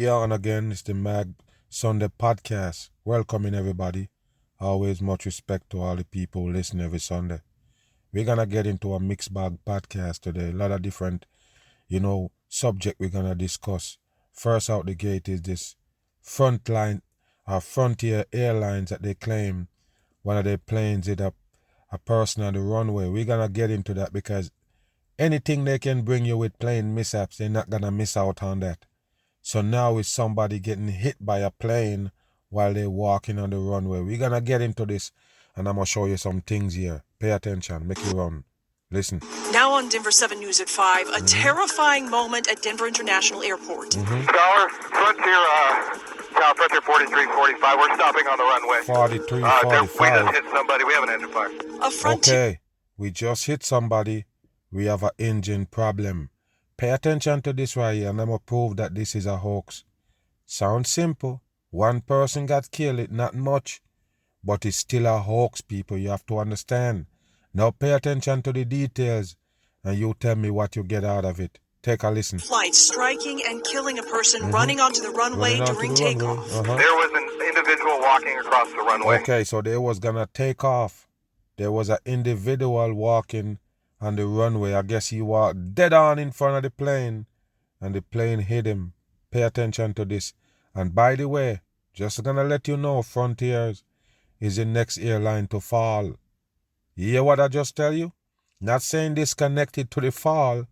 Yeah, and again, it's the Mag Sunday podcast. Welcoming everybody. Always much respect to all the people who listen every Sunday. We're gonna get into a mixed bag podcast today. A lot of different, subject we're gonna discuss. First out the gate is this Frontier Airlines that they claim one of their planes hit a person on the runway. We're gonna get into that because anything they can bring you with plane mishaps, they're not gonna miss out on that. So now it's somebody getting hit by a plane while they're walking on the runway. We're going to get into this, and I'm going to show you some things here. Pay attention. Make it run. Listen. Now on Denver 7 News at 5, a terrifying moment at Denver International Airport. Dollar, Frontier 4345. We're stopping on the runway. 4345. We just hit somebody. We have an engine fire. Okay, we just hit somebody. We have an engine problem. Pay attention to this right here, and I'm going to prove that this is a hoax. Sounds simple. One person got killed, it's not much. But it's still a hoax, people. You have to understand. Now pay attention to the details, and you tell me what you get out of it. Take a listen. Flight striking and killing a person running onto the runway during takeoff. There was an individual walking across the runway. Okay, so they was going to take off. There was an individual walking on the runway. I guess he walked dead on in front of the plane, and the plane hit him. Pay attention to this. And by the way, just gonna let you know, Frontiers is the next airline to fall. You hear what I just tell you? Not saying this connected to the fall,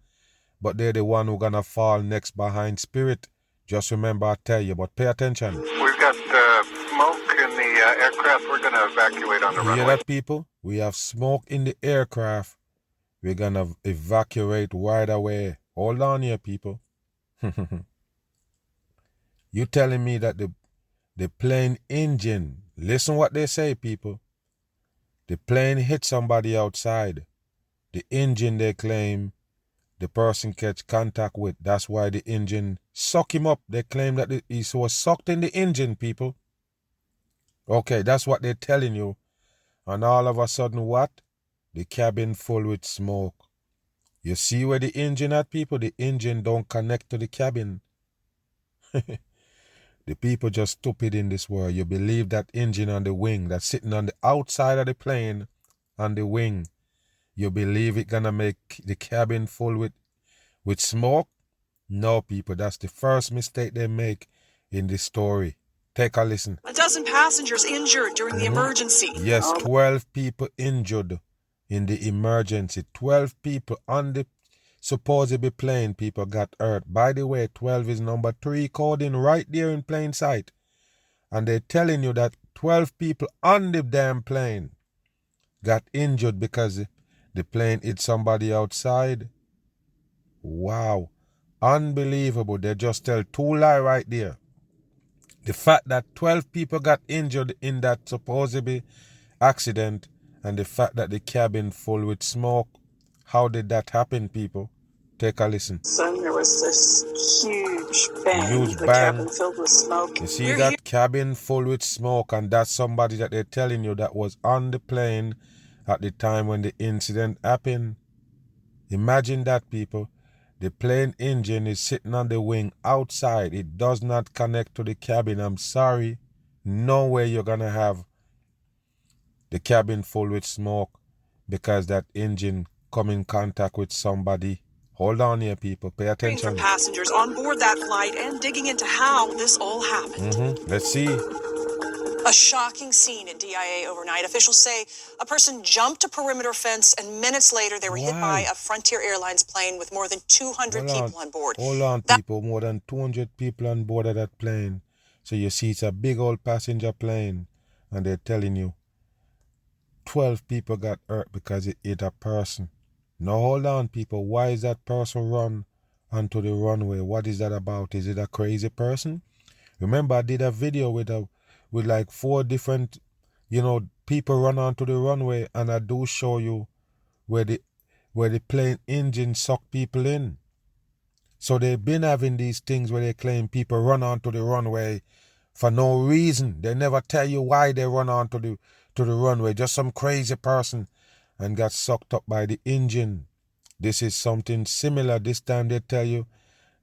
but they're the one who gonna fall next behind Spirit. Just remember I tell you, but pay attention. We've got smoke in the aircraft. We're gonna evacuate on the runway. You hear that, people? We have smoke in the aircraft. We're gonna evacuate right away. Hold on here, people. You telling me that the plane engine, listen what they say, people. The plane hit somebody outside. The engine, they claim, the person catch contact with. That's why the engine suck him up. They claim that he was sucked in the engine, people. Okay, that's what they're telling you. And all of a sudden, what? The cabin full with smoke. You see where the engine at, people? The engine don't connect to the cabin. The people just stupid in this world. You believe that engine on the wing that's sitting on the outside of the plane on the wing. You believe it gonna make the cabin full with smoke? No, people, that's the first mistake they make in this story. Take a listen. A dozen passengers injured during the emergency. Yes, 12 people injured in the emergency. 12 people on the supposedly plane, people got hurt. By the way, 12 is number 3 coding right there in plain sight. And they're telling you that 12 people on the damn plane got injured because the plane hit somebody outside. Wow. Unbelievable. They just tell 2 lies right there. The fact that 12 people got injured in that supposedly accident, and the fact that the cabin full with smoke. How did that happen, people? Take a listen. Son, there was this huge bang. The cabin filled with smoke. You see that cabin full with smoke, and that's somebody that they're telling you that was on the plane at the time when the incident happened. Imagine that, people. The plane engine is sitting on the wing outside. It does not connect to the cabin. I'm sorry. No way you're going to have the cabin full with smoke because that engine come in contact with somebody. Hold on here, people. Pay attention. For passengers on board that flight and digging into how this all happened. Let's see. A shocking scene at DIA overnight. Officials say a person jumped a perimeter fence and minutes later they were hit by a Frontier Airlines plane with more than 200 people on board. Hold on, people. More than 200 people on board of that plane. So you see it's a big old passenger plane, and they're telling you 12 people got hurt because it hit a person. Now hold on, people. Why is that person run onto the runway? What is that about? Is it a crazy person? Remember, I did a video with like 4 different, people run onto the runway, and I do show you where the plane engine suck people in. So they've been having these things where they claim people run onto the runway for no reason. They never tell you why they run onto the runway. Just some crazy person and got sucked up by the engine. This is something similar. This time they tell you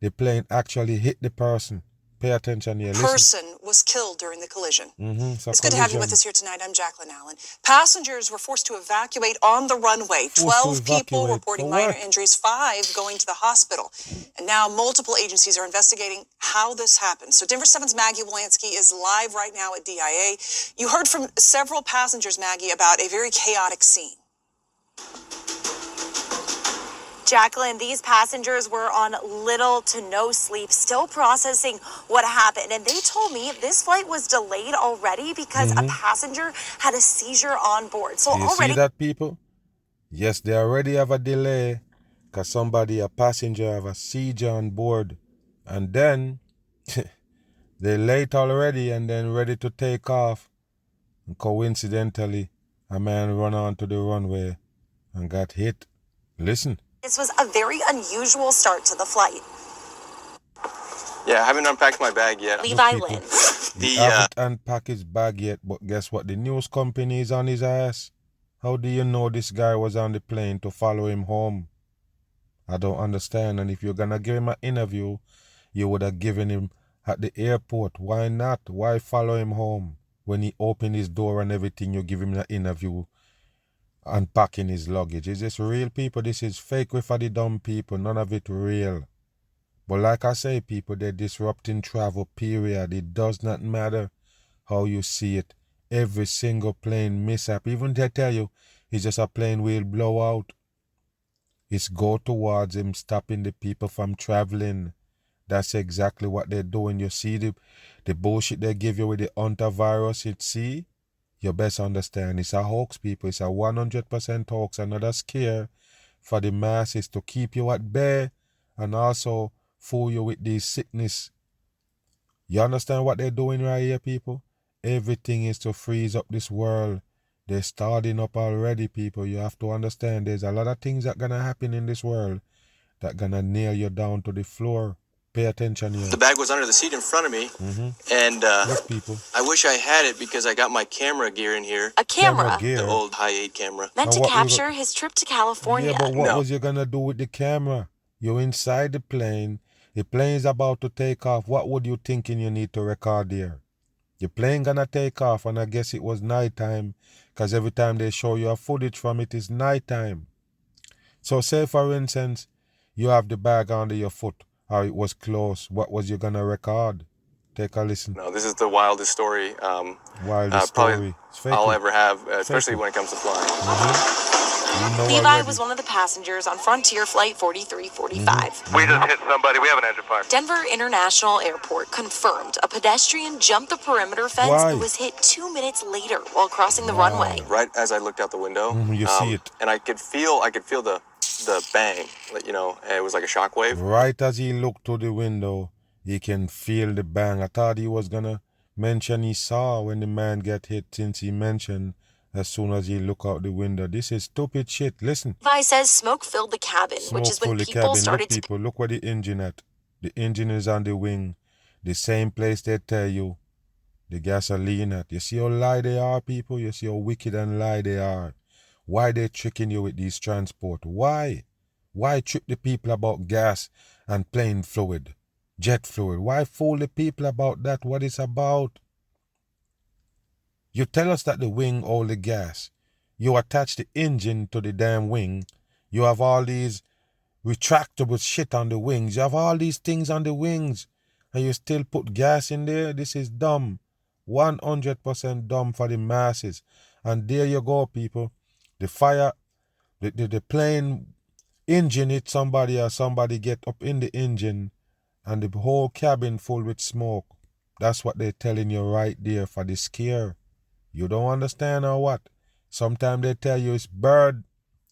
the plane actually hit the person. Pay attention here. Listen. Person was killed during the collision. It's good to have you with us here tonight. I'm Jacqueline Allen. Passengers were forced to evacuate on the runway. 12 people reporting minor injuries, 5 going to the hospital. And now multiple agencies are investigating how this happened. So Denver 7's Maggie Wolanski is live right now at DIA. You heard from several passengers, Maggie, about a very chaotic scene. Jacqueline, these passengers were on little to no sleep, still processing what happened. And they told me this flight was delayed already because a passenger had a seizure on board. So you see that, people? Yes, they already have a delay because a passenger have a seizure on board. And then they're late already and then ready to take off. And coincidentally, a man run onto the runway and got hit. Listen. This was a very unusual start to the flight. Yeah, I haven't unpacked my bag yet. Levi Lynn. He haven't unpacked his bag yet, but guess what? The news company is on his ass. How do you know this guy was on the plane to follow him home? I don't understand. And if you're going to give him an interview, you would have given him at the airport. Why not? Why follow him home? When he opened his door and everything, you give him an interview unpacking his luggage. Is this real, people? This is fake for the dumb people. None of it real. But like I say, people, they're disrupting travel, period. It does not matter how you see it. Every single plane mishap, even they tell you it's just a plane wheel blowout, it's go towards him, stopping the people from traveling. That's exactly what they're doing. You see the bullshit they give you with the Hantavirus, you best understand it's a hoax, people. It's a 100% hoax, another scare for the masses to keep you at bay and also fool you with this sickness. You understand what they're doing right here, people? Everything is to freeze up this world. They're starting up already, people. You have to understand there's a lot of things that gonna happen in this world that gonna nail you down to the floor. Pay attention here. The bag was under the seat in front of me, and Look, people. I wish I had it because I got my camera gear in here. A camera? The old high-8 camera. Meant to capture his trip to California. Yeah, but what was you gonna do with the camera? You're inside the plane. The plane's about to take off. What would you thinking you need to record there? The plane gonna take off, and I guess it was nighttime, because every time they show you a footage from it, it's nighttime. So say, for instance, you have the bag under your foot, or it was close. What was you gonna record? Take a listen. No, this is the wildest story Story. I'll ever have, especially when it comes to flying. Levi was one of the passengers on Frontier Flight 4345. We just hit somebody. We have an engine fire. Denver International Airport confirmed a pedestrian jumped the perimeter fence and was hit 2 minutes later while crossing the runway. Right as I looked out the window, you see it, and I could feel the bang. You know, it was like a shockwave. Right as he looked to the window, he can feel the bang. I thought he was gonna mention he saw when the man get hit, since he mentioned as soon as he look out the window. This is stupid shit. Listen. Levi says smoke filled the cabin, which is when people started to... Look where the engine at. The engine is on the wing. The same place they tell you the gasoline at. You see how lie they are, people? You see how wicked and lie they are? Why they tricking you with these transport? Why? Why trick the people about gas and plane fluid, jet fluid? Why fool the people about that? What it's about? You tell us that the wing hold the gas. You attach the engine to the damn wing. You have all these retractable shit on the wings. You have all these things on the wings. And you still put gas in there? This is dumb. 100% dumb for the masses. And there you go, people. The fire, the plane engine hit somebody, or somebody get up in the engine and the whole cabin full with smoke. That's what they're telling you right there for the scare. You don't understand or what? Sometimes they tell you it's bird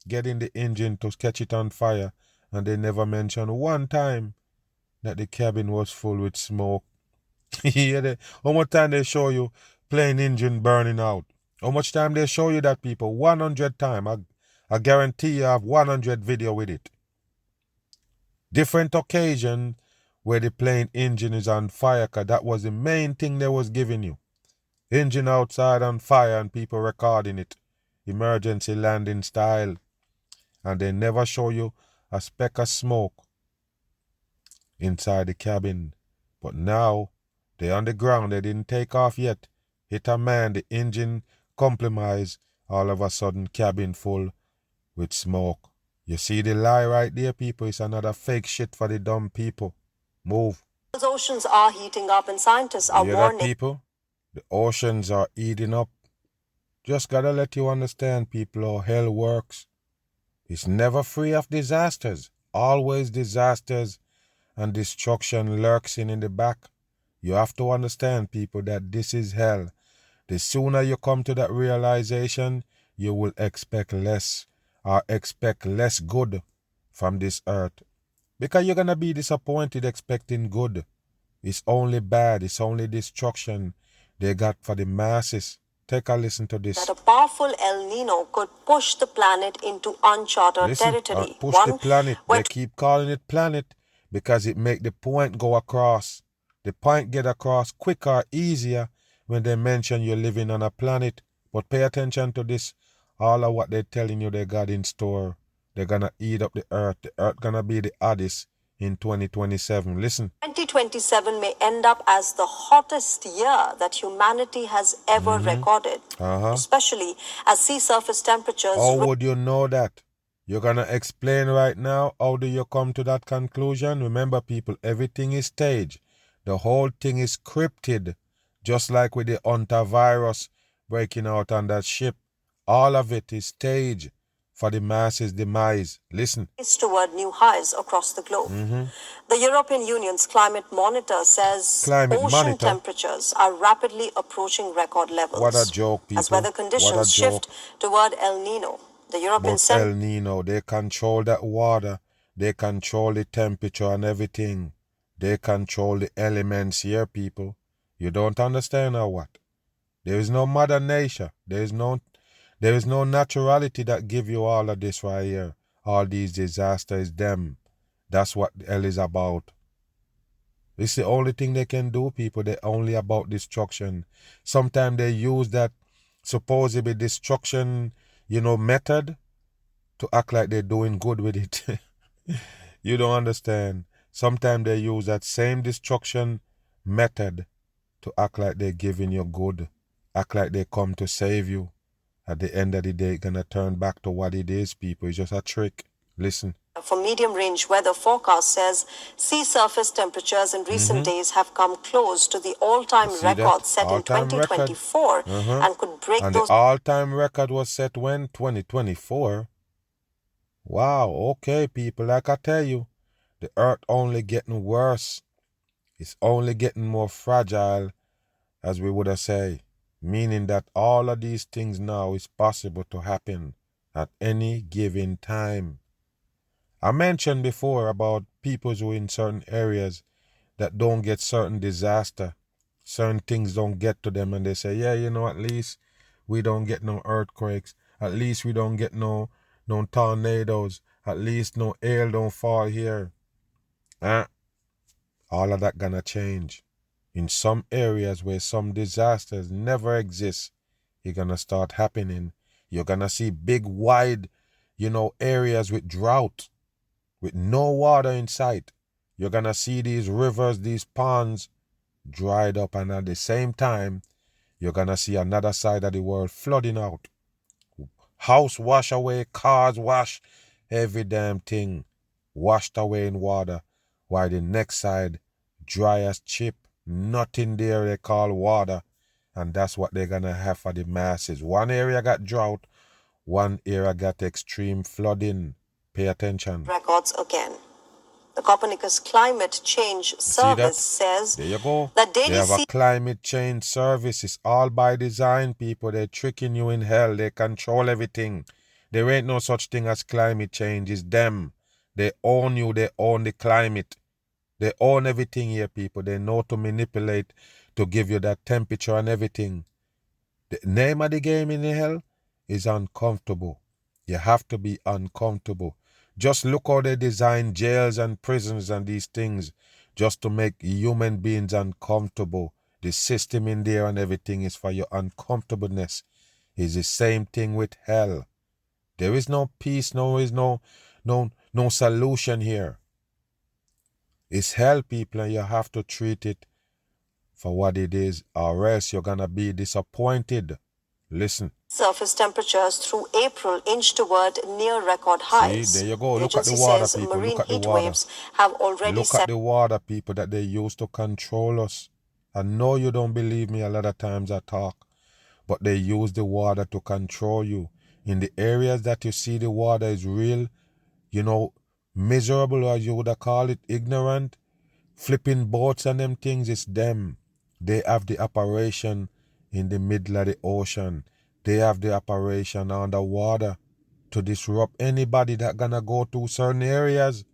getting the engine to catch it on fire, and they never mention one time that the cabin was full with smoke. How much time they show you plane engine burning out? How much time they show you that, people? 100 times. I guarantee you have 100 video with it. Different occasion where the plane engine is on fire, because that was the main thing they was giving you. Engine outside on fire and people recording it. Emergency landing style. And they never show you a speck of smoke inside the cabin. But now They on the ground. They didn't take off yet. Hit a man, the engine compromised. All of a sudden, cabin full with smoke. You see the lie right there, people? It's another fake shit for the dumb people. Move. Oceans are heating up and scientists are You hear warning. that, people? The oceans are eating up. Just gotta let you understand, people, how hell works. It's never free of disasters. Always disasters and destruction lurking in the back. You have to understand, people, that this is hell. The sooner you come to that realization, you will expect less good from this earth. Because you're gonna be disappointed expecting good. It's only bad, it's only destruction they got for the masses. Take a listen to this. That a powerful El Nino could push the planet into uncharted territory. Push the planet. They keep calling it planet because it make the point go across. The point get across quicker, easier when they mention you're living on a planet. But pay attention to this. All of what they're telling you they got in store. They're gonna eat up the earth. The earth gonna be the hottest in 2027. Listen. 2027 may end up as the hottest year that humanity has ever recorded, especially as sea surface temperatures. How would you know that? You're gonna explain right now. How do you come to that conclusion? Remember, people, everything is staged. The whole thing is scripted, just like with the Hantavirus breaking out on that ship. All of it is staged for the masses' demise. Listen. Toward new highs across the globe. The European Union's climate monitor says ocean temperatures are rapidly approaching record levels. What a joke, people. As weather conditions shift toward El Nino. The European El Nino, they control that water. They control the temperature and everything. They control the elements here, people. You don't understand or what? There is no mother nature. There is no naturality that give you all of this right here. All these disasters, them. That's what hell is about. It's the only thing they can do, people. They're only about destruction. Sometimes they use that supposedly destruction, method to act like they're doing good with it. You don't understand. Sometimes they use that same destruction method to act like they're giving you good. Act like they come to save you. At the end of the day, it's going to turn back to what it is, people. It's just a trick. Listen. For medium-range weather forecast says sea surface temperatures in recent days have come close to the all-time record set in 2024 and could break those. And the all-time record was set when? 2024. Wow, okay, people. Like I tell you, the earth only getting worse. It's only getting more fragile, as we would have say. Meaning that all of these things now is possible to happen at any given time. I mentioned before about people who in certain areas that don't get certain disaster. Certain things don't get to them and they say, yeah, at least we don't get no earthquakes. At least we don't get no tornadoes. At least no hail don't fall here. All of that gonna change. In some areas where some disasters never exist, it's gonna start happening. You're gonna see big, wide, areas with drought, with no water in sight. You're gonna see these rivers, these ponds dried up, and at the same time, you're gonna see another side of the world flooding out. House wash away, cars wash, every damn thing washed away in water, while the next side dry as chip. Nothing there they call water, and that's what they're gonna have for the masses. One area got drought, one area got extreme flooding. Pay attention. Records again. The Copernicus Climate Change Service says there you go. That they have a climate change service. It's all by design, people. They're tricking you in hell. They control everything. There ain't no such thing as climate change. It's them. They own you. They own the climate. They own everything here, people. They know to manipulate, to give you that temperature and everything. The name of the game in the hell is uncomfortable. You have to be uncomfortable. Just look how they design jails and prisons and these things just to make human beings uncomfortable. The system in there and everything is for your uncomfortableness. It's the same thing with hell. There is no peace, there is no solution here. It's hell, people, and you have to treat it for what it is, or else you're gonna be disappointed. Listen. Surface temperatures through April inch toward near record highs. See, there you go. The Look at the agency water, says people. marine Look at the heat water. waves have already Look set. at the water, people, that they use to control us. I know you don't believe me a lot of times I talk, but they use the water to control you. In the areas that you see the water is real, miserable, or you would have called it ignorant, flipping boats and them things, it's them. They have the operation in the middle of the ocean. They have the operation underwater to disrupt anybody that gonna go to certain areas.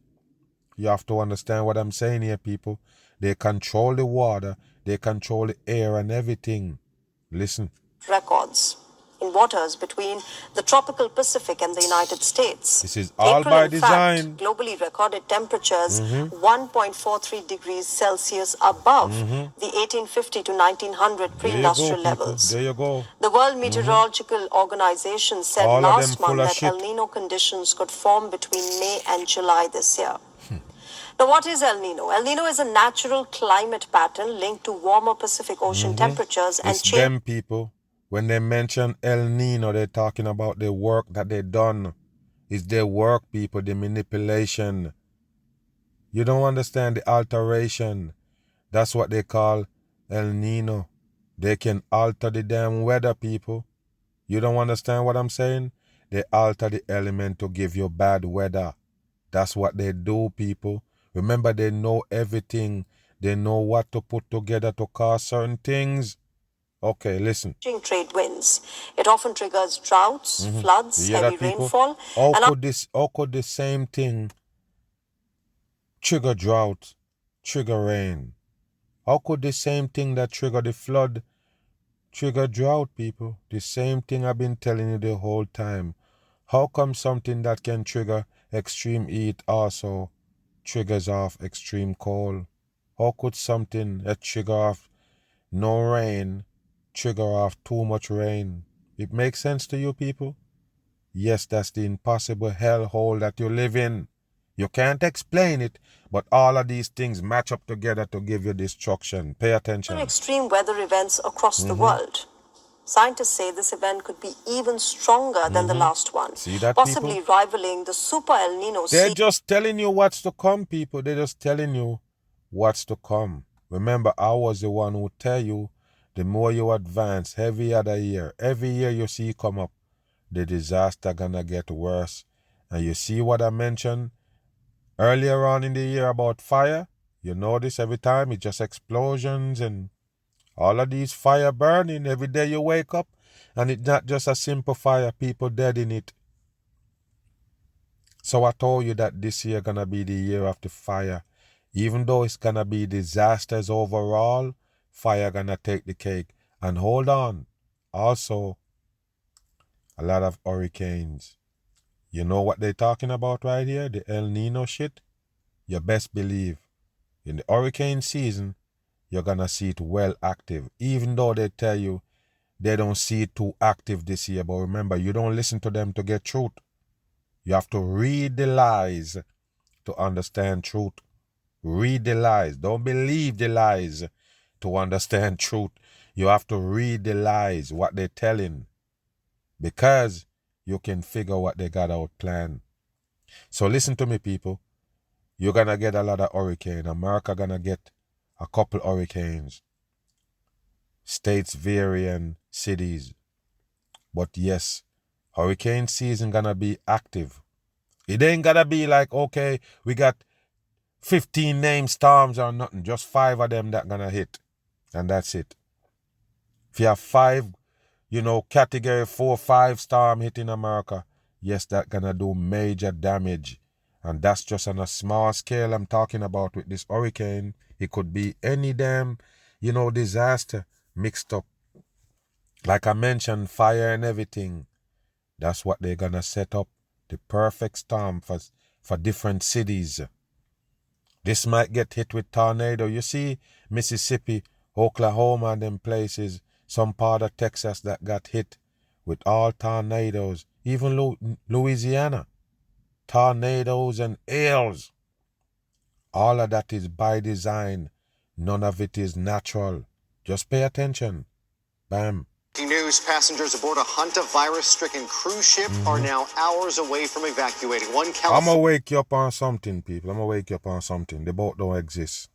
You have to understand what I'm saying here, people. They control the water, they control the air and everything. Listen. Records in waters between the tropical Pacific and the United States. This is all April, by in design. fact, globally recorded temperatures 1.43 degrees Celsius above the 1850 to 1900 pre-industrial levels. There you go. The World Meteorological Organization said All of them last full month of that shit. El Nino conditions could form between May and July this year. Now, what is El Nino? El Nino is a natural climate pattern linked to warmer Pacific Ocean temperatures and It's them, people. When they mention El Nino, they're talking about the work that they done. It's their work, people, the manipulation. You don't understand the alteration. That's what they call El Nino. They can alter the damn weather, people. You don't understand what I'm saying? They alter the element to give you bad weather. That's what they do, people. Remember, they know everything. They know what to put together to cause certain things. Okay, listen. trade winds. It often triggers droughts, floods, heavy rainfall. How could the same thing trigger drought, trigger rain? How could the same thing that trigger the flood trigger drought, people? The same thing I've been telling you the whole time. How come something that can trigger extreme heat also triggers off extreme cold? How could something that trigger off no rain trigger off too much rain? It makes sense to you, people? Yes, that's the impossible hellhole that you live in. You can't explain it, but all of these things match up together to give you destruction. Pay attention. Extreme weather events across the world. Scientists say this event could be even stronger than the last one, See that, possibly people? rivaling the Super El Nino. They're just telling you what's to come, people. They're just telling you what's to come. Remember, I was the one who tell you, the more you advance, every year you see come up, the disaster gonna get worse. And you see what I mentioned earlier on in the year about fire? You notice every time it's just explosions and all of these fire burning. Every day you wake up and it's not just a simple fire, people dead in it. So I told you that this year gonna be the year of the fire. Even though it's gonna be disasters overall, fire gonna take the cake. And hold on, also a lot of hurricanes. You know what they're talking about right here? The El Nino shit? You best believe in the hurricane season, you're gonna see it well active. Even though they tell you they don't see it too active this year. But remember, you don't listen to them to get truth. You have to read the lies to understand truth. Read the lies. Don't believe the lies to understand truth. You have to read the lies, what they're telling, because you can figure what they got out planned. So listen to me, people. You're gonna get a lot of hurricanes. America gonna get a couple hurricanes. States vary and cities. But yes, hurricane season gonna be active. It ain't gonna be like, okay, we got 15 named storms or nothing. Just 5 of them that gonna hit. And that's it. If you have 5, category 4, 5 storm hitting America, yes, that gonna do major damage. And that's just on a small scale I'm talking about with this hurricane. It could be any damn, disaster mixed up. Like I mentioned, fire and everything. That's what they're gonna set up. The perfect storm for different cities. This might get hit with tornado. You see, Mississippi, Oklahoma and them places, some part of Texas that got hit with all tornadoes. Even Louisiana. Tornadoes and hails. All of that is by design. None of it is natural. Just pay attention. Bam. News: passengers aboard a Hantavirus-stricken cruise ship are now hours away from evacuating. One I'm California. gonna wake you up on something, people. I'm gonna wake you up on something. The boat don't exist.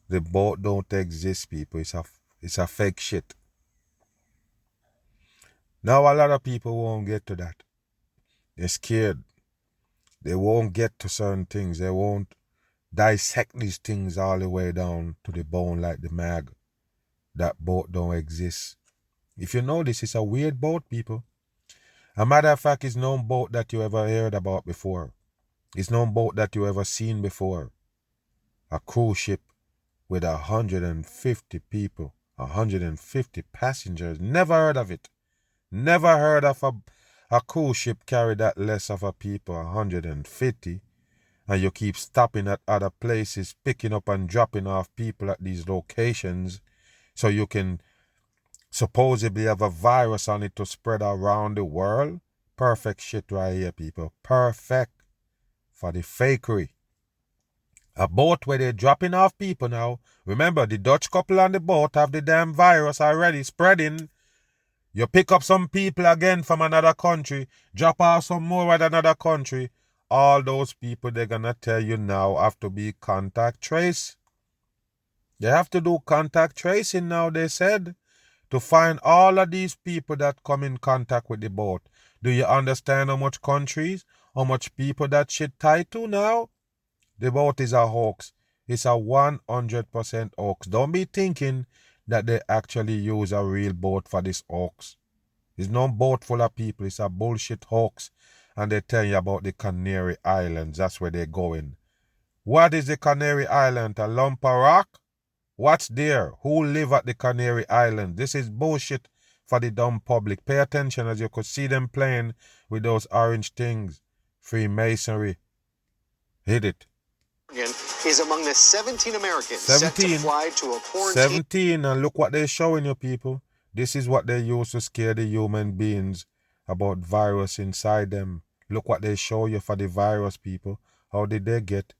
The boat don't exist, people. It's a fake shit. Now a lot of people won't get to that. They're scared. They won't get to certain things. They won't dissect these things all the way down to the bone like the mag. That boat don't exist. If you know this, it's a weird boat, people. A matter of fact, it's no boat that you ever heard about before. It's no boat that you ever seen before. A cruise ship with 150 people, 150 passengers. Never heard of it. Never heard of a cruise ship carry that less of a people, 150. And you keep stopping at other places, picking up and dropping off people at these locations so you can supposedly have a virus on it to spread around the world. Perfect shit right here, people. Perfect for the fakery. A boat where they're dropping off people now. Remember, the Dutch couple on the boat have the damn virus already spreading. You pick up some people again from another country, drop off some more at another country. All those people, they're going to tell you now have to be contact trace. You have to do contact tracing now, they said, to find all of these people that come in contact with the boat. Do you understand how much countries, how much people that shit tied to now? The boat is a hoax. It's a 100% hoax. Don't be thinking that they actually use a real boat for this hoax. It's no boat full of people. It's a bullshit hoax. And they tell you about the Canary Islands. That's where they're going. What is the Canary Island? A lump of rock? What's there? Who live at the Canary Island? This is bullshit for the dumb public. Pay attention as you could see them playing with those orange things. Freemasonry. Hit it. Is among the 17 Americans set to fly to a quarantine. 17, and look what they're showing you, people. This is what they use to scare the human beings about virus inside them. Look what they show you for the virus, people. How did they get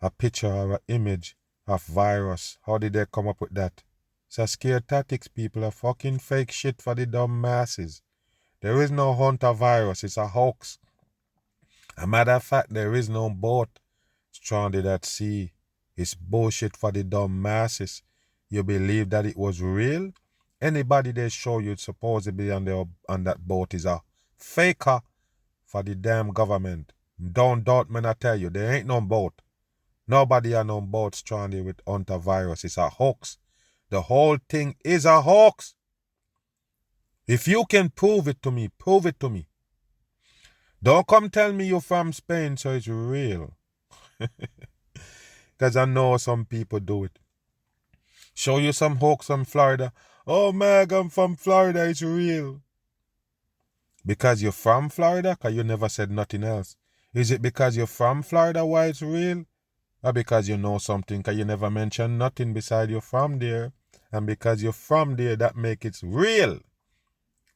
a picture or an image of virus? How did they come up with that? It's a scare tactics, people. A fucking fake shit for the dumb masses. There is no Hantavirus. It's a hoax. A matter of fact, there is no boat stranded at sea. It's bullshit for the dumb masses. You believe that it was real? Anybody they show you supposedly on that boat is a faker for the damn government. Don't doubt me, I tell you, there ain't no boat. Nobody on no boat stranded with Hantavirus. It's a hoax. The whole thing is a hoax. If you can prove it to me, prove it to me. Don't come tell me you're from Spain so it's real. Because I know some people do it. Show you some hoax from Florida. Oh, Meg, I'm from Florida. It's real. Because you're from Florida? Because you never said nothing else. Is it because you're from Florida why it's real? Or because you know something? Because you never mentioned nothing beside you're from there. And because you're from there, that make it real.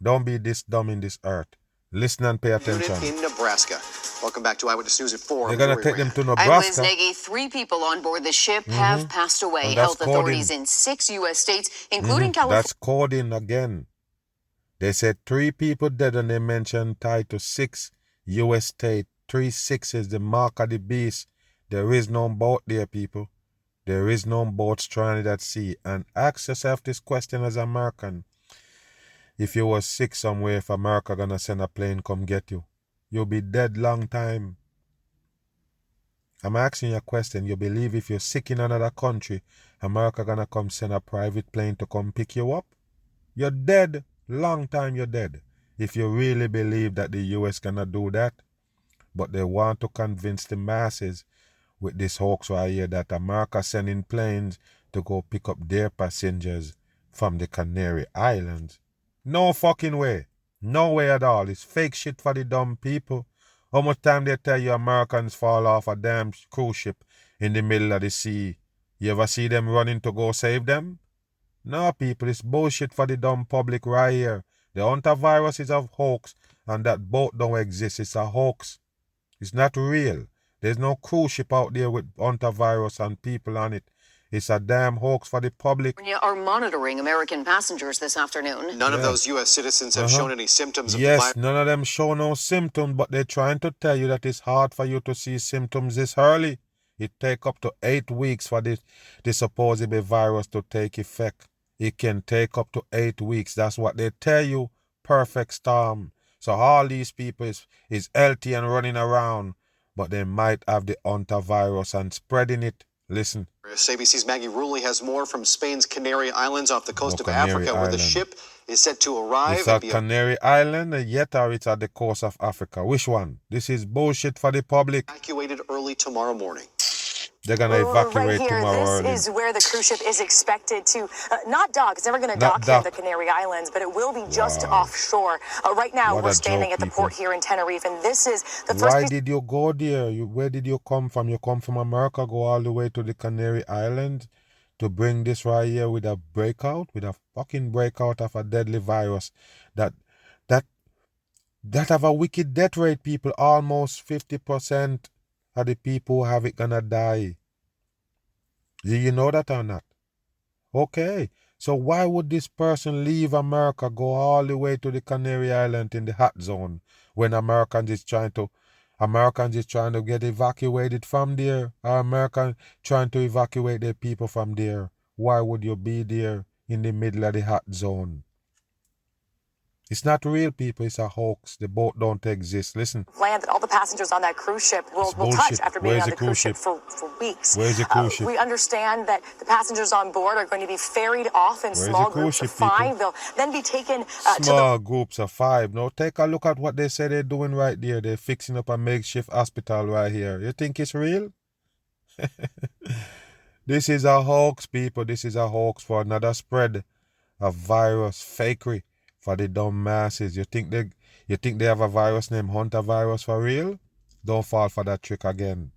Don't be this dumb in this earth. Listen and pay attention. In Nebraska. Welcome back to Eyewitness News at 4. They're going to take them to I'm Nebraska. Liz Nagy. 3 people on board the ship have passed away. Health authorities in 6 U.S. states, including California. That's coding again. They said 3 people dead and they mentioned tied to 6 U.S. states. 3 6s, the mark of the beast. There is no boat there, people. There is no boat stranded at sea. And ask yourself this question as an American. If you were sick somewhere, if America gonna send a plane come get you, you'll be dead long time. I'm asking you a question. You believe if you're sick in another country, America gonna come send a private plane to come pick you up? You're dead. Long time you're dead. If you really believe that the U.S. gonna do that. But they want to convince the masses with this hoax right here that America sending planes to go pick up their passengers from the Canary Islands. No fucking way. No way at all. It's fake shit for the dumb people. How much time they tell you Americans fall off a damn cruise ship in the middle of the sea? You ever see them running to go save them? No, people, it's bullshit for the dumb public right here. The Hantavirus is a hoax and that boat don't exist. It's a hoax. It's not real. There's no cruise ship out there with Hantavirus and people on it. It's a damn hoax for the public. Are monitoring American passengers this afternoon. None of those U.S. citizens have shown any symptoms of the Yes, virus. none of them show no symptoms, but they're trying to tell you that it's hard for you to see symptoms this early. It take up to 8 weeks for the supposed virus to take effect. It can take up to 8 weeks. That's what they tell you. Perfect storm. So all these people is healthy and running around, but they might have the Hantavirus and spreading it. Listen. ABC's Maggie Ruley has more from Spain's Canary Islands off the coast of Africa, where the ship is set to arrive. It's at Canary Island yet, or it's at the coast of Africa? Which one? This is bullshit for the public. Evacuated early tomorrow morning. They're going to evacuate right here, tomorrow. This is where the cruise ship is expected to not dock. It's never going to dock here at the Canary Islands, but it will be just offshore. Right now, we're standing at the port here in Tenerife, and this is the first. Why did you go there? Where did you come from? You come from America, go all the way to the Canary Islands to bring this right here with a fucking breakout of a deadly virus that have a wicked death rate, people. Almost 50% of the people who have it gonna die. Do you know that or not? Okay. So why would this person leave America, go all the way to the Canary Island in the hot zone when Americans is trying to get evacuated from there, or Americans trying to evacuate their people from there? Why would you be there in the middle of the hot zone? It's not real, people. It's a hoax. The boat don't exist. Listen. Land that all the passengers on that cruise ship will touch after being on the cruise ship for weeks. Where's the cruise ship? We understand that the passengers on board are going to be ferried off in small groups of 5. They'll then be taken small groups of 5. Now take a look at what they say they're doing right there. They're fixing up a makeshift hospital right here. You think it's real? This is a hoax, people. This is a hoax for another spread of virus fakery. For the dumb masses. You think they have a virus named Hantavirus for real? Don't fall for that trick again.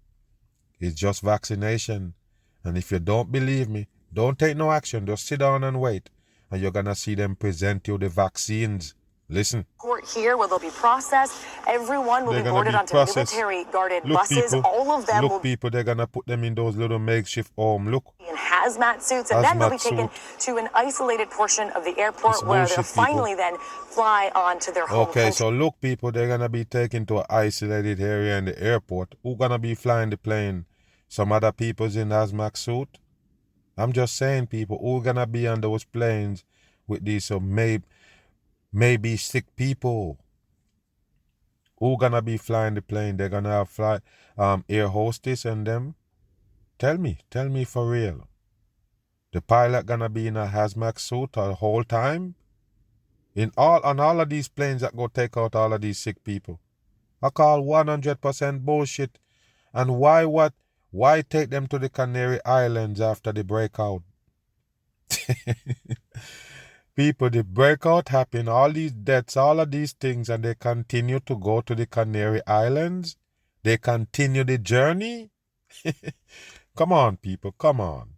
It's just vaccination. And if you don't believe me, don't take no action. Just sit down and wait. And you're gonna see them present you the vaccines. Listen. Port here where they'll be processed. Everyone will be boarded onto military guarded buses. People, all of them will people, they're gonna put them in those little makeshift home. Look. In hazmat suits, and then they'll be taken to an isolated portion of the airport where they'll finally then fly on to their home country. So look, people, they're gonna be taken to an isolated area in the airport. Who's gonna be flying the plane? Some other people's in hazmat suit? I'm just saying, people, who's gonna be on those planes with these maybe sick people? Who gonna be flying the plane? They're gonna have air hostess and them? Tell me for real. The pilot gonna be in a hazmat suit the whole time? On all of these planes that go take out all of these sick people. I call 100% bullshit. And why take them to the Canary Islands after the breakout? People, the breakout happened, all these deaths, all of these things, and they continue to go to the Canary Islands? They continue the journey? Come on, people, come on.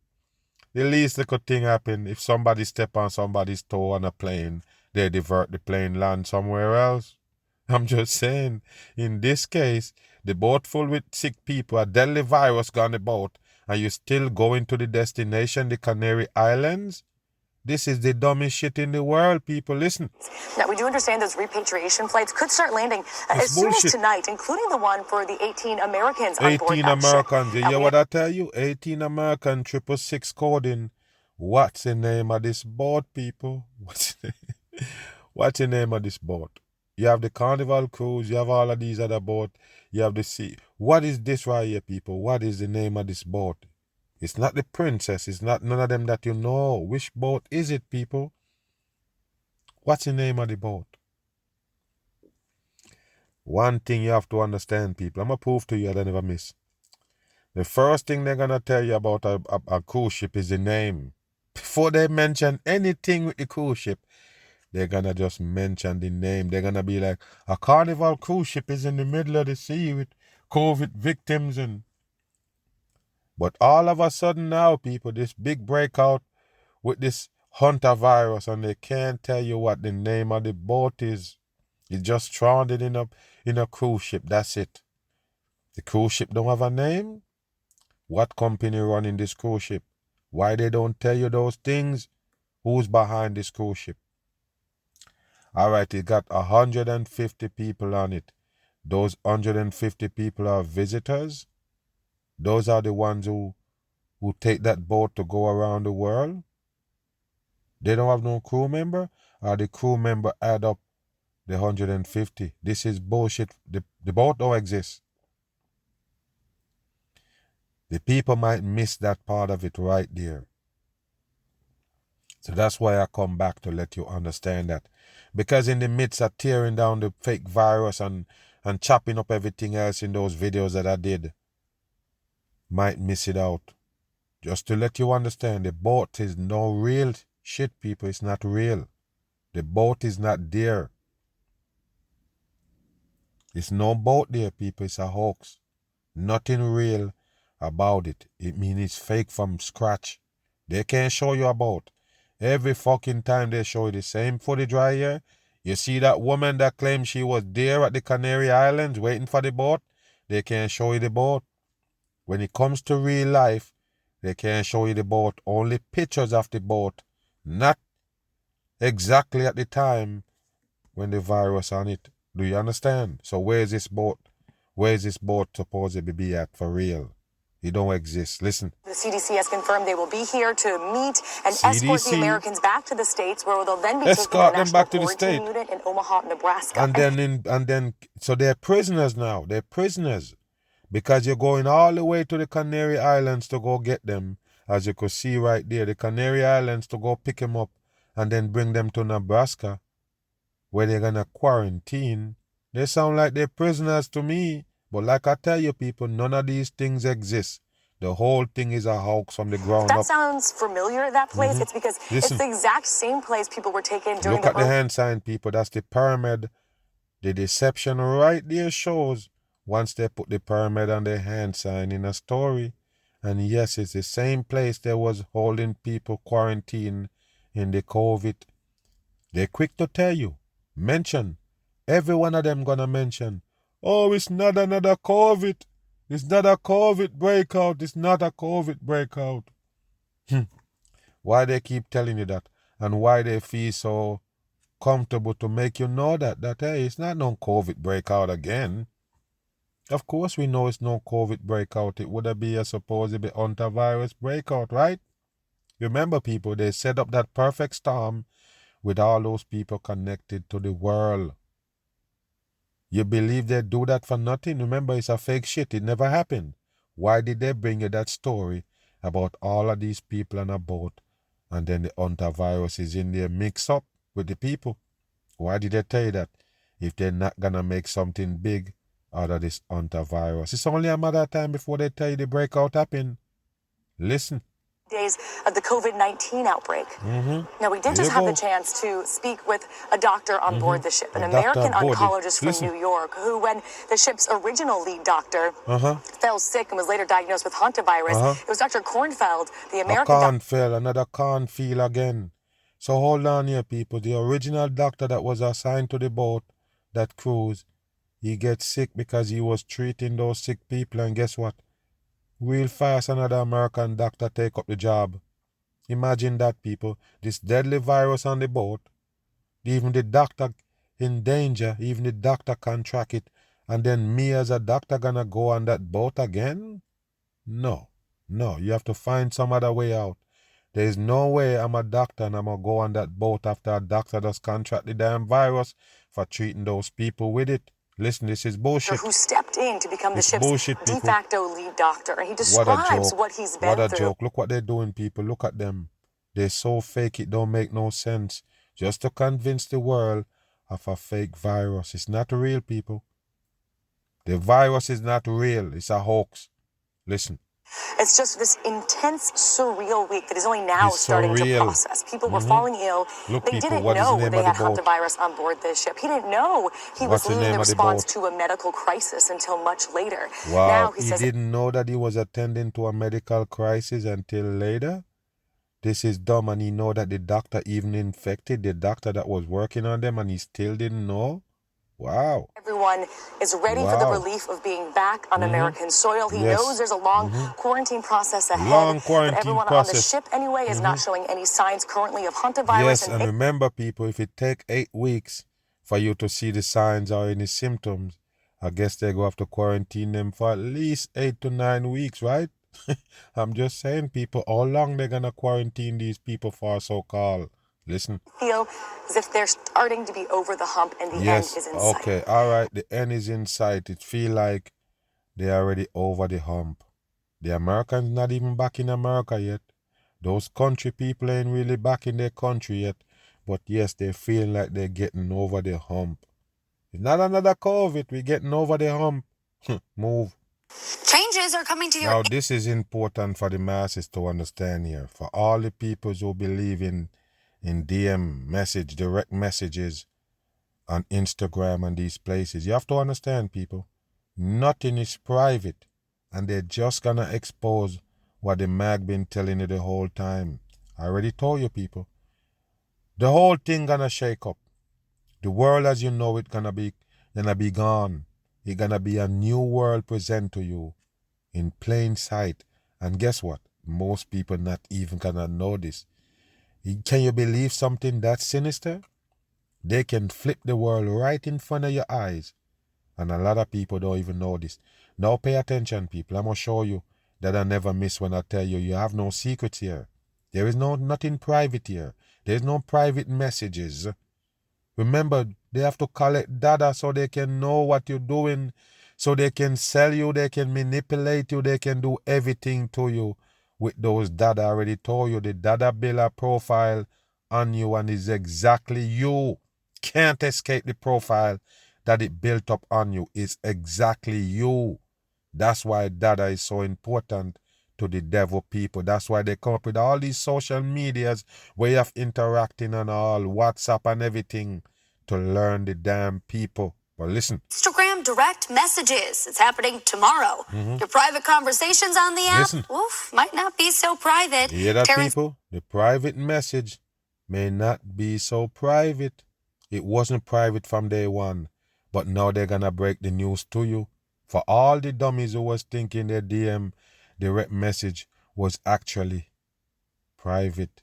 The least little thing happen, if somebody step on somebody's toe on a plane, they divert the plane, land somewhere else. I'm just saying, in this case, the boat full with sick people, a deadly virus gone about, and you still going to the destination, the Canary Islands? This is the dumbest shit in the world, people. Listen. Now, we do understand those repatriation flights could start landing as soon as tonight, including the one for the 18 Americans on board that 18 Americans. You hear what I tell you? 18 American 666 coding. What's the name of this boat, people? What's the name of this boat? You have the Carnival Cruise. You have all of these other boats. You have the sea. What is this right here, people? What is the name of this boat? It's not the Princess. It's not none of them that you know. Which boat is it, people? What's the name of the boat? One thing you have to understand, people. I'm going to prove to you I never miss. The first thing they're going to tell you about a cruise ship is the name. Before they mention anything with the cruise ship, they're going to just mention the name. They're going to be like, a Carnival cruise ship is in the middle of the sea with COVID victims and... But all of a sudden now, people, this big breakout with this Hantavirus, and they can't tell you what the name of the boat is. It's just stranded in a cruise ship. That's it. The cruise ship don't have a name? What company running this cruise ship? Why they don't tell you those things? Who's behind this cruise ship? All right, it got 150 people on it. Those 150 people are visitors. Those are the ones who take that boat to go around the world. They don't have no crew member, or the crew member add up the 150. This is bullshit. The boat don't exist. The people might miss that part of it right there. So that's why I come back to let you understand that. Because in the midst of tearing down the fake virus and chopping up everything else in those videos that I did, might miss it out. Just to let you understand, the boat is no real shit, people. It's not real. The boat is not there. It's no boat there, people. It's a hoax. Nothing real about it. It means it's fake from scratch. They can't show you a boat. Every fucking time they show you the same footage right here. You see that woman that claimed she was there at the Canary Islands waiting for the boat? They can't show you the boat. When it comes to real life, they can't show you the boat. Only pictures of the boat. Not exactly at the time when the virus on it. Do you understand? So where is this boat? Where is this boat supposed to be at for real? It don't exist. Listen. The CDC has confirmed they will be here to meet and escort the Americans back to the States, where they'll then be taken to a national quarantine unit in Omaha, Nebraska. And then, so they're prisoners now. They're prisoners. Because you're going all the way to the Canary Islands to go get them. As you could see right there, the Canary Islands to go pick them up and then bring them to Nebraska, where they're going to quarantine. They sound like they're prisoners to me. But like I tell you, people, none of these things exist. The whole thing is a hoax from the ground up. That sounds familiar, that place. It's because it's the exact same place people were taken during Look at the hand sign, people. That's the pyramid. The deception right there shows once they put the pyramid and the hand sign in a story. And yes, it's the same place they was holding people quarantined in the COVID. They're quick to tell you. Mention. Every one of them gonna mention. Oh, it's not another COVID. It's not a COVID breakout. It's not a COVID breakout. Why they keep telling you that? And why they feel so comfortable to make you know that hey, it's not no COVID breakout again. Of course we know it's no COVID breakout. It would be a supposed Hantavirus breakout, right? Remember, people, they set up that perfect storm with all those people connected to the world. You believe they do that for nothing? Remember, it's a fake shit. It never happened. Why did they bring you that story about all of these people on a boat and then the Hantavirus is in there mixed up with the people? Why did they tell you that? If they're not going to make something big out of this Hantavirus. It's only a matter of time before they tell you the breakout happened. Listen. Days of the COVID-19 outbreak. Now, we did just have the chance to speak with a doctor on board the ship, an American oncologist from New York, who, when the ship's original lead doctor fell sick and was later diagnosed with Hantavirus, it was Dr. Kornfeld, the American doctor. Another Kornfeld again. So hold on here, people. The original doctor that was assigned to the boat, that cruise, he gets sick because he was treating those sick people, and guess what? Real fast, another American doctor take up the job. Imagine that, people. This deadly virus on the boat. Even the doctor in danger. Even the doctor contract it. And then me as a doctor gonna go on that boat again? No. You have to find some other way out. There is no way I'm a doctor and I'm gonna go on that boat after a doctor does contract the damn virus for treating those people with it. Listen, this is bullshit. Who stepped in to become the ship's de facto lead doctor. And he describes what he's been through. What a joke. Look what they're doing, people. Look at them. They're so fake it don't make no sense. Just to convince the world of a fake virus. It's not real, people. The virus is not real. It's a hoax. Listen. It's just this intense, surreal week that is only now starting to process. People were falling ill. They didn't know they had Hantavirus on board this ship. He didn't know he was leading the response to a medical crisis until much later. Wow, now he didn't know that he was attending to a medical crisis until later? This is dumb, and he know that the doctor even infected the doctor that was working on them, and he still didn't know? Wow. Everyone is ready for the relief of being back on American soil. He knows there's a long quarantine process ahead. But everyone on the ship, anyway, is not showing any signs currently of Hantavirus. Yes, and remember, people, if it take 8 weeks for you to see the signs or any symptoms, I guess they're going to have to quarantine them for at least 8 to 9 weeks, right? I'm just saying, people, how long they're going to quarantine these people for, so-called? Listen. Feel as if they're starting to be over the hump and the end is in sight. Okay, all right, the end is in sight. It feel like they're already over the hump. The Americans not even back in America yet. Those country people ain't really back in their country yet. But yes, they feel like they're getting over the hump. It's not another COVID. We're getting over the hump. Move. Changes are coming to your... Now, this is important for the masses to understand here. For all the people who believe in DM message, direct messages on Instagram and these places. You have to understand, people, nothing is private, and they're just gonna expose what the mag been telling you the whole time. I already told you, people. The whole thing gonna shake up. The world as you know it gonna be gone. It's gonna be a new world present to you in plain sight. And guess what? Most people not even gonna know this. Can you believe something that sinister? They can flip the world right in front of your eyes. And a lot of people don't even know this. Now pay attention, people. I'm going to show you that I never miss when I tell you you have no secrets here. There is nothing private here. There's no private messages. Remember, they have to collect data so they can know what you're doing, so they can sell you, they can manipulate you, they can do everything to you. With those data, I already told you, the data build a profile on you and is exactly you. Can't escape the profile that it built up on you. It's exactly you. That's why data is so important to the devil people. That's why they come up with all these social medias way of interacting on all WhatsApp and everything to learn the damn people. But listen. Instagram direct messages. It's happening tomorrow. Your private conversations on the app, might not be so private. You hear that, people? The private message may not be so private. It wasn't private from day one. But now they're going to break the news to you. For all the dummies who was thinking their DM direct message was actually private.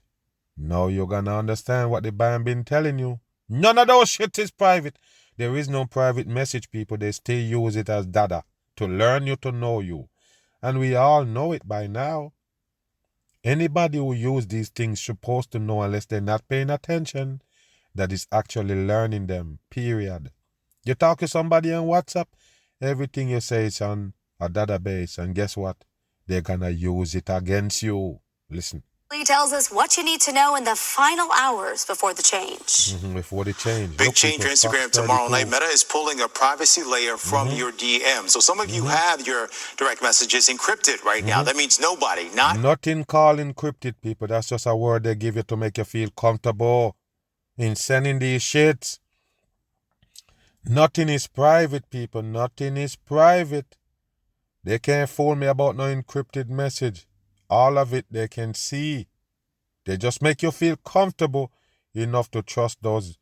Now you're going to understand what the band been telling you. None of those shit is private. There is no private message, people. They still use it as data to learn you, to know you. And we all know it by now. Anybody who use these things supposed to know, unless they're not paying attention, that is actually learning them, period. You talk to somebody on WhatsApp, everything you say is on a database, and guess what? They're going to use it against you. Listen. He tells us what you need to know in the final hours before the change. Before the change. Big change for Instagram tomorrow night. Meta is pulling a privacy layer from your DM. So some of you have your direct messages encrypted right now. That means nobody, Nothing called encrypted, people. That's just a word they give you to make you feel comfortable in sending these shits. Nothing is private, people. Nothing is private. They can't fool me about no encrypted message. All of it they can see. They just make you feel comfortable enough to trust those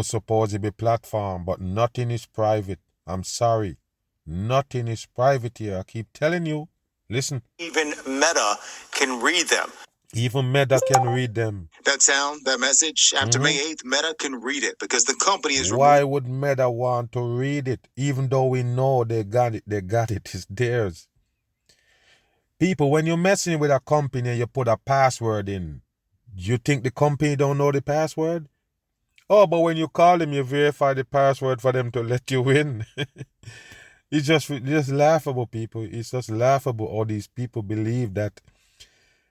supposedly platforms, but nothing is private. I'm sorry. Nothing is private here. I keep telling you. Listen. Even Meta can read them. Even Meta can read them. That sound, that message, after May 8th, Meta can read it because the company is... Why would Meta want to read it? Even though we know they got it. It's theirs. People, when you're messing with a company and you put a password in, you think the company don't know the password? Oh, but when you call them, you verify the password for them to let you in. It's just laughable, people. It's just laughable. All these people believe that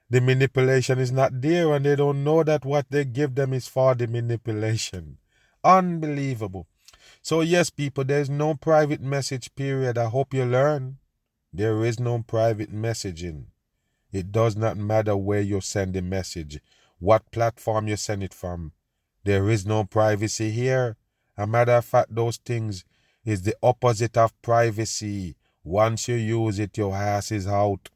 the manipulation is not there and they don't know that what they give them is for the manipulation. Unbelievable. So yes, people, there's no private message period. I hope you learn. There is no private messaging. It does not matter where you send the message, what platform you send it from. There is no privacy here. A matter of fact, those things is the opposite of privacy. Once you use it, your ass is out.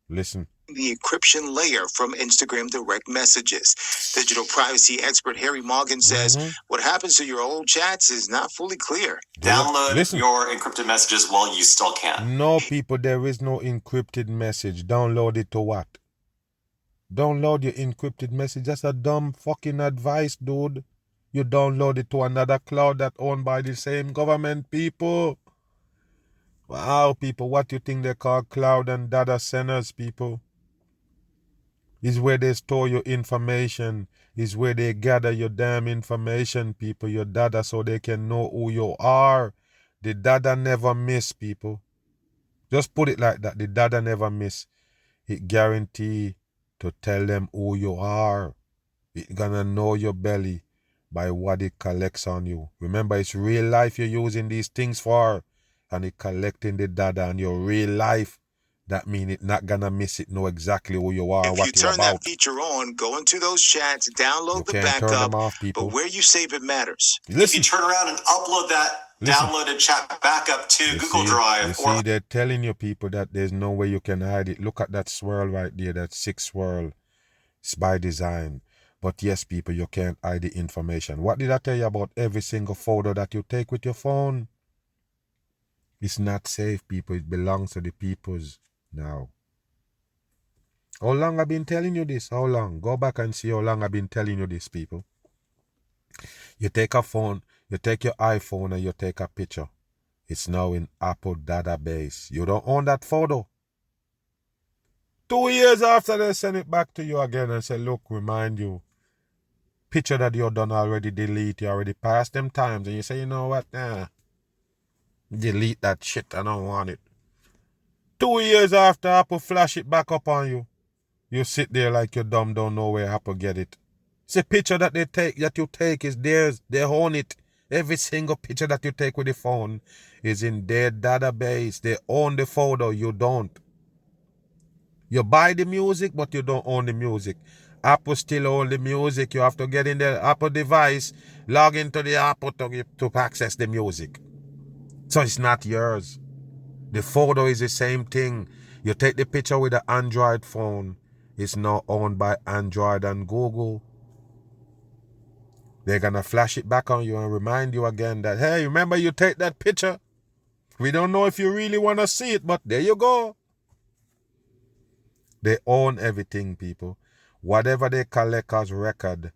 Listen. the encryption layer from Instagram direct messages. Digital privacy expert Harry Morgan says what happens to your old chats is not fully clear. Download your encrypted messages while you still can. No, people, there is no encrypted message. Download it to what? Download your encrypted message. That's a dumb fucking advice, dude. You download it to another cloud that's owned by the same government, people. Wow, people, what you think they call cloud and data centers, people? Is where they store your information. Is where they gather your damn information, people, your data, so they can know who you are. The data never miss, people. Just put it like that. The data never miss. It guarantee to tell them who you are. It gonna know your belly by what it collects on you. Remember, it's real life you're using these things for, and it collecting the data on your real life. That means it not gonna miss it, know exactly who you are, if what you you're turn about. that feature on, go into those chats, download You the can't turn them backup, off, people. but where you save it matters. If you turn around and upload that downloaded chat backup to Google Drive, you see, they're telling you, people, that there's no way you can hide it. Look at that swirl right there, that 6 swirl. It's by design. But yes, people, you can't hide the information. What did I tell you about every single photo that you take with your phone? It's not safe, people. It belongs to the peoples now. How long I've been telling you this? How long? Go back and see how long I've been telling you this, people. You take a phone, you take your iPhone and you take a picture. It's now in Apple database. You don't own that photo. 2 years after, they send it back to you again and say, look, remind you. Picture that you done already delete. You already passed them times. And you say, you know what? Nah. Delete that shit. I don't want it. 2 years after, Apple flash it back up on you. You sit there like you dumb, don't know where Apple get it. It's a picture that you take is theirs. They own it. Every single picture that you take with the phone is in their database. They own the photo. You don't. You buy the music, but you don't own the music. Apple still own the music. You have to get in the Apple device, log into the Apple to access the music. So it's not yours. The photo is the same thing. You take the picture with the Android phone. It's now owned by Android and Google. They're going to flash it back on you and remind you again that, hey, remember you take that picture? We don't know if you really want to see it, but there you go. They own everything, people. Whatever they collect as record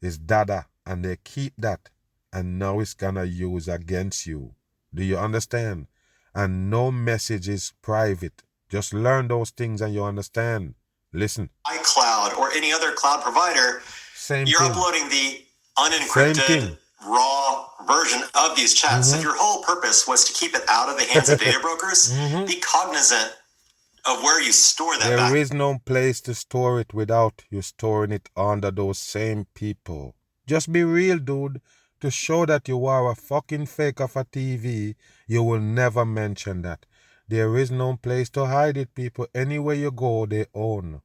is data, and they keep that, and now it's going to use against you. Do you understand? And no message is private. Just learn those things and you understand. Listen. iCloud or any other cloud provider, you're uploading the unencrypted raw version of these chats. If your whole purpose was to keep it out of the hands of data brokers, be cognizant of where you store that There is no place to store it without you storing it under those same people. Just be real, dude. To show that you are a fucking fake of a TV, you will never mention that. There is no place to hide it, people. Anywhere you go, they own.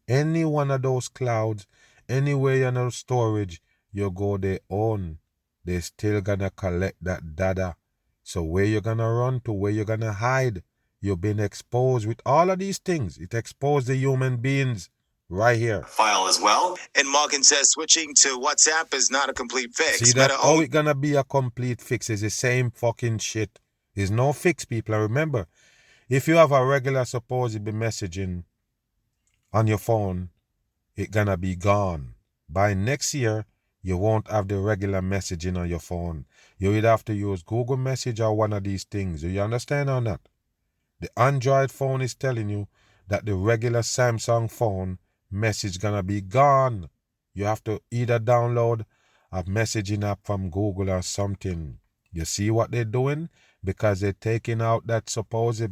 Any one of those clouds, anywhere you know storage, you go, they own. They still gonna collect that data. So where you gonna run to, where you gonna hide? You've been exposed with all of these things. It exposed the human beings right here. File as well. And Morgan says switching to WhatsApp is not a complete fix. See that? How it gonna be a complete fix? It's the same fucking shit. There's no fix, people. And remember, if you have a regular supposed messaging on your phone, it's gonna be gone. By next year, you won't have the regular messaging on your phone. You either have to use Google Message or one of these things. Do you understand or not? The Android phone is telling you that the regular Samsung phone message gonna be gone. You have to either download a messaging app from Google or something. You see what they're doing? Because they're taking out that supposed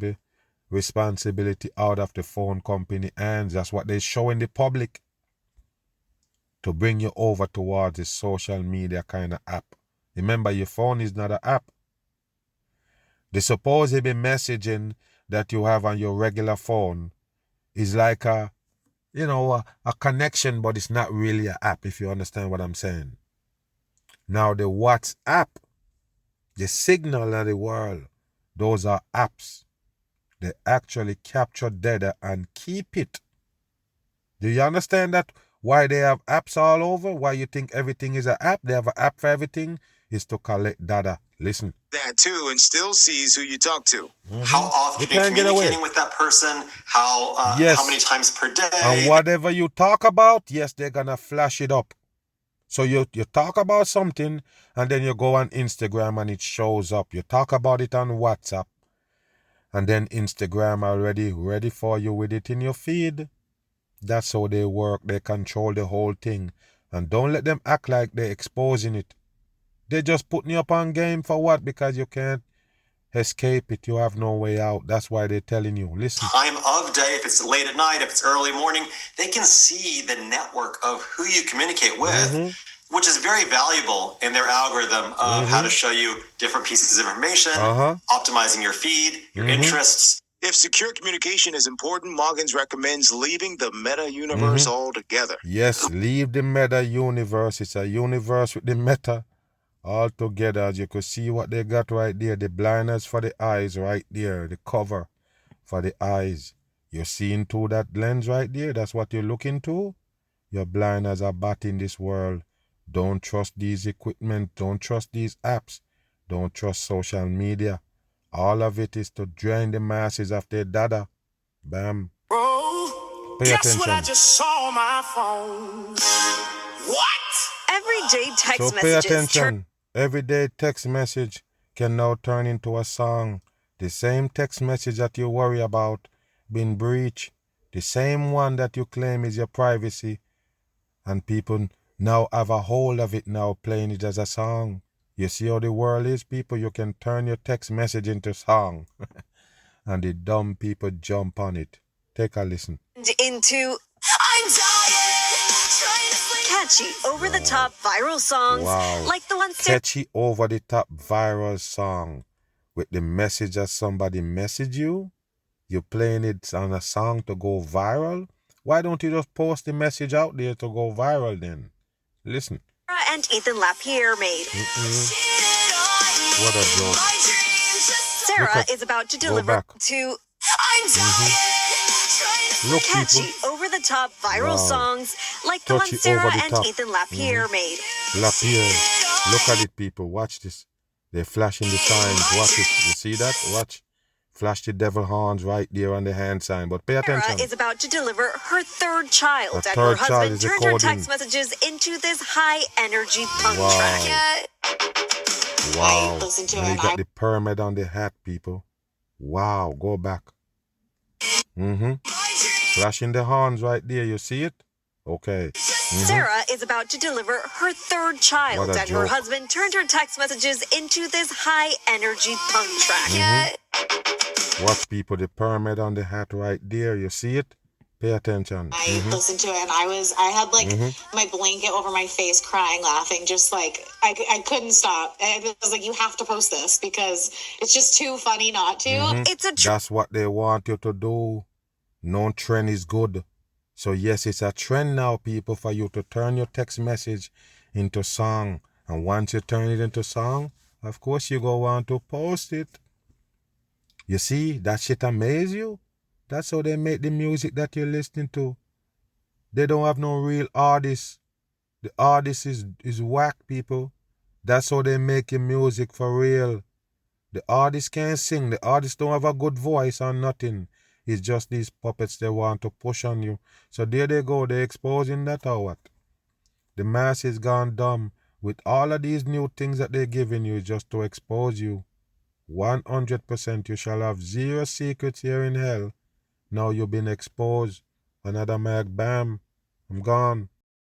responsibility out of the phone company hands. That's what they're showing the public. To bring you over towards the social media kind of app. Remember, your phone is not an app. The supposed messaging that you have on your regular phone is like a connection, but it's not really an app, if you understand what I'm saying. Now the WhatsApp, the signal of the world, those are apps. They actually capture data and keep it. Do you understand that? Why they have apps all over? Why you think everything is an app? They have an app for everything. Is to collect data. Listen. That too, and still sees who you talk to. How often you're communicating with that person, how many times per day. And whatever you talk about, yes, they're gonna flash it up. So you talk about something and then you go on Instagram and it shows up. You talk about it on WhatsApp and then Instagram already ready for you with it in your feed. That's how they work. They control the whole thing. And don't let them act like they're exposing it. They just putting you up on game for what? Because you can't escape it. You have no way out. That's why they're telling you. Listen. Time of day, if it's late at night, if it's early morning, they can see the network of who you communicate with, which is very valuable in their algorithm of how to show you different pieces of information, optimizing your feed, your interests. If secure communication is important, Moggins recommends leaving the meta universe altogether. Yes, leave the meta universe. It's a universe with the meta altogether. As you could see what they got right there, the blinders for the eyes right there, the cover for the eyes. You're seeing through that lens right there. That's what you're looking to. Your blinders are bad in this world. Don't trust these equipment. Don't trust these apps. Don't trust social media. All of it is to drain the masses of their data. Bam. Bro, Pay guess attention. what I just saw on my phone? What? Everyday text So pay messages. attention. Everyday text message can now turn into a song. The same text message that you worry about being breached. The same one that you claim is your privacy. And people now have a hold of it now, playing it as a song. You see how the world is, people? You can turn your text message into song. And the dumb people jump on it. Take a listen. Into I'm catchy, over-the-top viral songs like the one catchy, over-the-top viral song with the message that somebody messaged you. You're playing it on a song to go viral. Why don't you just post the message out there to go viral then? Listen. Sarah and Ethan Lapierre made. What a joke. Sarah is about to deliver to Look, catchy, people. over-the-top viral songs like the one Sarah and Ethan Lapierre made. Lapierre. Look at it, people. Watch this. They're flashing the signs. Watch it. You see that? Watch. Flash the devil horns right there on the hand sign. But pay attention. Sarah is about to deliver her third child, and her husband turned her text messages into this high-energy punk track. Wow. And he got the pyramid on the hat, people. Wow. Go back. Flashing the horns right there. You see it? Okay. Sarah is about to deliver her third child, and her husband turned her text messages into this high-energy punk track. Watch, people, the pyramid on the hat right there. You see it? Pay attention. I listened to it, and I had like my blanket over my face, crying, laughing, just like I couldn't stop. I was like, you have to post this because it's just too funny not to. That's what they want you to do. No trend is good. So yes, it's a trend now, people, for you to turn your text message into song. And once you turn it into song, of course you go want to post it. You see, that shit amaze you? That's how they make the music that you're listening to. They don't have no real artists. The artist is whack, people. That's how they make your music for real. The artist can't sing. The artist don't have a good voice or nothing. It's just these puppets they want to push on you. So there they go. They're exposing that or what? The mass is gone dumb. With all of these new things that they're giving you just to expose you. 100% you shall have zero secrets here in hell. Now you've been exposed. Another mag, bam. I'm gone.